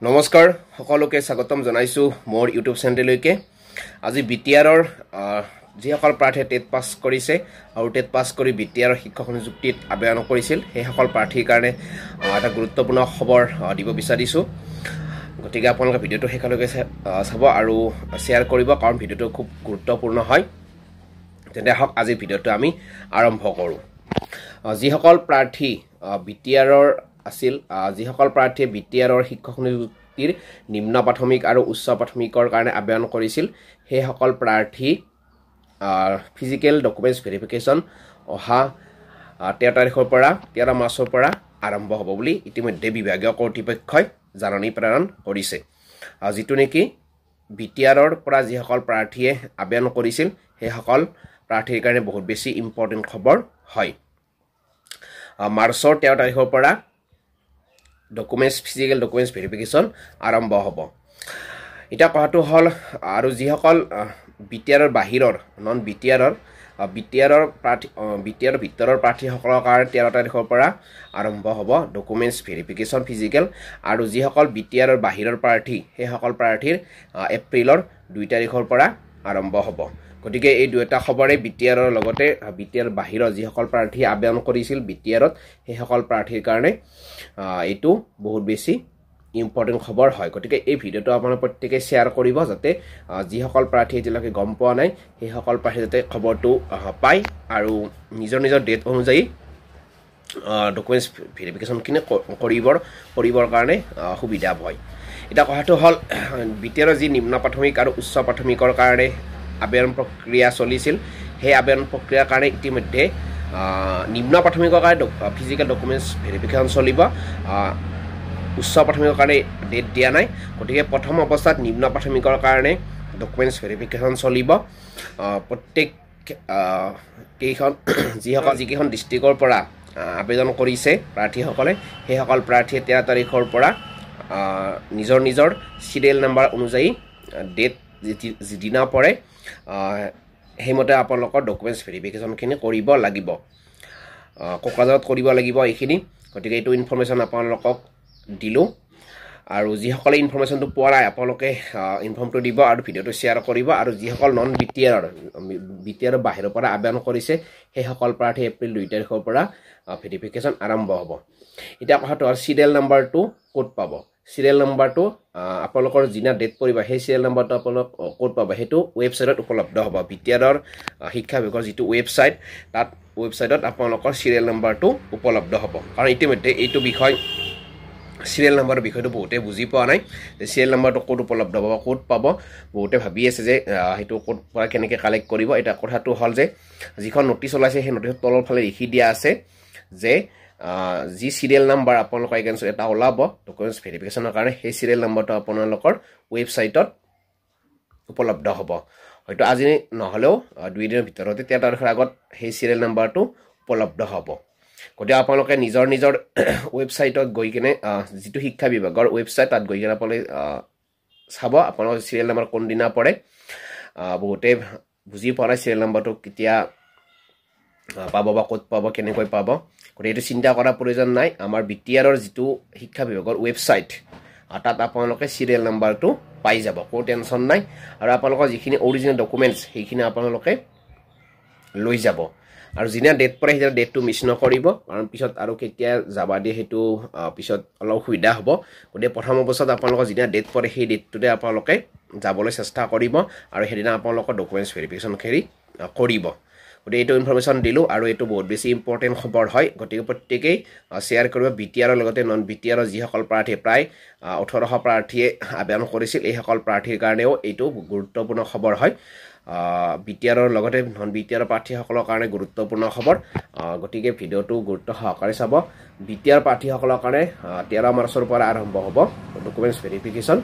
নমস্কাৰ সকলোকে স্বাগতম জনাইছো মোৰ ইউটিউব চেনেললৈকে আজি বিটিআৰৰ যিসকল প্ৰাৰ্থীয়ে টেট পাছ কৰিছে আৰু টেট পাছ কৰি বিটিআৰৰ শিক্ষক নিযুক্তিত আবেদন কৰিছিল সেই সকল প্ৰাৰ্থীৰ কাৰণে এটা গুৰুত্বপূৰ্ণ খবৰ দিব বিচাৰিছো গতিকে আপোনালোকে ভিডিঅটো শেষলৈকে চাব আৰু শ্বেয়াৰ কৰিব কাৰণ ভিডিঅটো খুব গুৰুত্বপূৰ্ণ হয় তেন্তে হওক আজি ভিডিঅটো আমি আৰম্ভ কৰোঁ যিসকল প্ৰাৰ্থী বিটিআৰৰ আছিল যিসকল প্ৰাৰ্থীয়ে বিটিআৰৰ শিক্ষক নিযুক্তিৰ নিম্ন প্ৰাথমিক আৰু উচ্চ প্ৰাথমিকৰ কাৰণে আবেদন কৰিছিল সেই সকল প্ৰাৰ্থী ফিজিক্যাল ডকুমেন্টছ ভেৰিফিকেশ্যন অহা 13 তাৰিখৰ পৰা 13 মাৰ্চৰ পৰা আৰম্ভ হ'ব বুলি ইতিমধ্যে বিভাগীয় কৰ্তৃপক্ষই জাননী প্ৰেৰণ কৰিছে যিটো নেকি বিটিআৰৰ পৰা যিসকল প্ৰাৰ্থীয়ে আবেদন কৰিছিল সেই সকল প্ৰাৰ্থীৰ কাৰণে বহুত বেছি ইম্পৰ্টেন্ট খবৰ হয় মাৰ্চৰ 13 তাৰিখৰ পৰা ফিজিক্যাল ডকুমেন্টছ ভেৰিফিকেশ্যন আৰম্ভ হ'ব এটা কথাটো হল আৰু যিসকল বিটিআৰৰ বাহিৰৰ নন বিটিআৰৰ বিটিআৰৰ ভিতৰৰ প্ৰাৰ্থীসকলৰ কাৰণে 13 তাৰিখৰ পৰা আৰম্ভ হ'ব ডকুমেন্টছ ভেৰিফিকেশ্যন ফিজিক্যাল আৰু যিসকল বিটিআৰৰ বাহিৰৰ প্ৰাৰ্থী সেই সকল প্ৰাৰ্থীৰ এপ্ৰিলৰ 2 তাৰিখৰ পৰা আৰম্ভ হ'ব গতিকে এই দুটা খবৰে বিটিআৰৰ লগতে বিটিআৰ বাহিৰৰ যিসকল প্ৰাৰ্থী আবেদন কৰিছিল বিটিআৰত সেই সকল প্ৰাৰ্থীৰ কাৰণে এইটো বহুত বেছি ইম্পৰ্টেন্ট খবৰ হয় গতিকে এই ভিডিঅটো আপোনালোকে প্ৰত্যেককে শ্বেয়াৰ কৰিব যাতে যিসকল প্ৰাৰ্থী এতিয়ালৈকে গম পোৱা নাই সেই সকল প্ৰাৰ্থী যাতে খবৰটো পায় আৰু নিজৰ ডেট অনুযায়ী ডকুমেন্টছ ভেৰিফিকেশ্যন কিনে কৰিবৰ কাৰণে সুবিধা হয় এটা কথাটো হল বিটিআৰৰ যি নিম্ন প্ৰাথমিক আৰু উচ্চ প্ৰাথমিকৰ কাৰণে আবেদন প্ৰক্ৰিয়া চলিছিল সেই আবেদন প্ৰক্ৰিয়াৰ কাৰণে ইতিমধ্যে নিম্ন প্ৰাথমিকৰ কাৰণে ফিজিক্যাল ডকুমেন্টছ ভেৰিফিকেশ্যন চলিব উচ্চ প্ৰাথমিকৰ কাৰণে ডেট দিয়া নাই গতিকে প্ৰথম অৱস্থাত নিম্ন প্ৰাথমিকৰ কাৰণে ডকুমেন্টছ ভেৰিফিকেশ্যন চলিব প্ৰত্যেক যিকেইখন ডিষ্ট্ৰিক্টৰ পৰা আবেদন কৰিছে প্ৰাৰ্থীসকলে সেই সকল প্ৰাৰ্থীয়ে 13 তাৰিখৰ পৰা নিজৰ চিৰিয়েল নাম্বাৰ অনুযায়ী ডেট যিদিনা পৰে সেইমতে আপোনালোকৰ ডকুমেন্টছ ভেৰিফিকেশ্যনখিনি কৰিব লাগিব কোকৰাঝাৰত কৰিব লাগিব এইখিনি গতিকে এইটো ইনফৰমেশ্যন আপোনালোকক দিলোঁ আৰু যিসকলে ইনফৰমেশ্যনটো পোৱা নাই আপোনালোকে ইনফৰ্মটো দিব আৰু ভিডিঅ'টো শ্বেয়াৰ কৰিব আৰু যিসকল নন বিটিআৰৰ বাহিৰৰ পৰা আবেদন কৰিছে সেই সকল প্ৰাৰ্থী এপ্ৰিল 2 তাৰিখৰ পৰা ভেৰিফিকেশ্যন আৰম্ভ হ'ব এতিয়া কথাটো আৰু চিৰিয়েল নাম্বাৰটো ক'ত পাব চিৰিয়েল নাম্বাৰটো আপোনালোকৰ যিনা ডেট পৰিব সেই চিৰিয়েল নাম্বাৰটো আপোনালোক ক'ত পাব সেইটো ৱেবছাইটত উপলব্ধ হ'ব বিটিআৰৰ শিক্ষা বিভাগৰ যিটো ৱেবছাইট তাত ৱেবছাইটত আপোনালোকৰ চিৰিয়েল নাম্বাৰটো উপলব্ধ হ'ব কাৰণ ইতিমধ্যে এইটো বিষয় চিৰিয়েল নাম্বাৰৰ বিষয়টো বহুতে বুজি পোৱা নাই যে চিৰিয়েল নাম্বাৰটো ক'ত উপলব্ধ হ'ব ক'ত পাব বহুতে ভাবি আছে যে সেইটো ক'ত পৰা কেনেকৈ কালেক্ট কৰিব এটা কথাটো হ'ল যে যিখন নটিচ ওলাইছে সেই নটিচৰ তলৰ ফালে লিখি দিয়া আছে যে যি চিৰিয়েল নাম্বাৰ আপোনালোকৰ এগেইনষ্ট এটা ওলাব ডকুমেন্টছ ভেৰিফিকেশ্যনৰ কাৰণে সেই চিৰিয়েল নাম্বাৰটো আপোনালোকৰ ৱেবছাইটত উপলব্ধ হ'ব হয়তো আজি নহ'লেও 2 দিনৰ ভিতৰতে 13 তাৰিখৰ আগত সেই চিৰিয়েল নাম্বাৰটো উপলব্ধ হ'ব গতিকে আপোনালোকে নিজৰ ৱেবছাইটত গৈ কিনে যিটো শিক্ষা বিভাগৰ ৱেবছাইট তাত গৈ কিনে আপোনালোকে চাব আপোনালোকৰ চিৰিয়েল নাম্বাৰ কোনদিনা পৰে বহুতে বুজি পোৱা নাই চিৰিয়েল নাম্বাৰটো কেতিয়া পাব বা ক'ত পাব কেনেকৈ পাব গতিকে এইটো চিন্তা কৰাৰ প্ৰয়োজন নাই আমাৰ বিটিআৰৰ যিটো শিক্ষা বিভাগৰ ৱেবছাইট তাত আপোনালোকে চিৰিয়েল নাম্বাৰটো পাই যাব কোনো টেনশ্যন নাই আৰু আপোনালোকৰ যিখিনি অৰিজিনেল ডকুমেণ্টছ সেইখিনি আপোনালোকে লৈ যাব আৰু যিনা ডেট পৰে সেই ডেটটো মিছ নকৰিব কাৰণ পিছত আৰু কেতিয়া যাবা দিয়ে সেইটো পিছত অলপ সুবিধা হ'ব গতিকে প্ৰথম অৱস্থাত আপোনালোকৰ যিনা ডেট পৰে সেই ডেটটোতে আপোনালোকে যাবলৈ চেষ্টা কৰিব আৰু সেইদিনা আপোনালোকৰ ডকুমেন্টছ ভেৰিফিকেশ্যন কৰিব গতিকে এইটো ইনফৰমেশ্যন দিলোঁ আৰু এইটো বহুত বেছি ইম্পৰ্টেণ্ট খবৰ হয় গতিকে প্ৰত্যেকেই শ্বেয়াৰ কৰিব বিটিআৰৰ লগতে নন বিটিআৰৰ যিসকল প্ৰাৰ্থী প্ৰায় 1800 প্ৰাৰ্থীয়ে আবেদন কৰিছিল এই সকল প্ৰাৰ্থীৰ কাৰণেও এইটো গুৰুত্বপূৰ্ণ খবৰ হয় বিটিআৰৰ লগতে নন বিটিআৰৰ প্ৰাৰ্থীসকলৰ কাৰণে গুৰুত্বপূৰ্ণ খবৰ গতিকে ভিডিঅ'টো গুৰুত্ব সহকাৰে চাব বিটিআৰ প্ৰাৰ্থীসকলৰ কাৰণে 13 মাৰ্চৰ পৰা আৰম্ভ হ'ব ডকুমেন্টছ ভেৰিফিকেশ্যন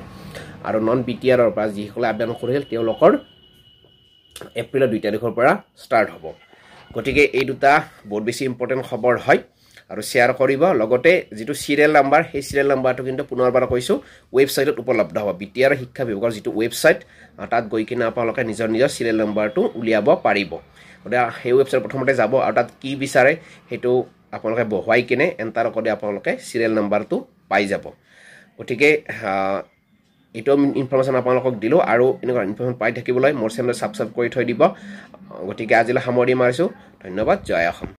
আৰু নন বিটিআৰৰ পৰা যিসকলে আবেদন কৰিছিল তেওঁলোকৰ এপ্ৰিলৰ 2 তাৰিখৰ পৰা ষ্টাৰ্ট হ'ব গতিকে এই দুটা বহুত বেছি ইম্পৰ্টেণ্ট খবৰ হয় আৰু শ্বেয়াৰ কৰিব লগতে যিটো চিৰিয়েল নাম্বাৰ সেই চিৰিয়েল নাম্বাৰটো কিন্তু পুনৰবাৰ কৈছোঁ ৱেবছাইটত উপলব্ধ হ'ব বিটিআৰ শিক্ষা বিভাগৰ যিটো ৱেবছাইট তাত গৈ কিনে আপোনালোকে নিজৰ চিৰিয়েল নাম্বাৰটো উলিয়াব পাৰিব গতিকে সেই ৱেবছাইট প্ৰথমতে যাব আৰু তাত কি বিচাৰে সেইটো আপোনালোকে বহুৱাই কিনে এণ্টাৰ কৰি আপোনালোকে চিৰিয়েল নাম্বাৰটো পাই যাব গতিকে এইটো ইনফৰমেশ্যন আপোনালোকক দিলোঁ আৰু এনেকুৱা ইনফৰমেশ্যন পাই থাকিবলৈ মোৰ চেনেল ছাবস্ক্ৰাইব কৰি থৈ দিব গতিকে আজিলৈ সামৰি মাৰিছোঁ ধন্যবাদ জয় অসম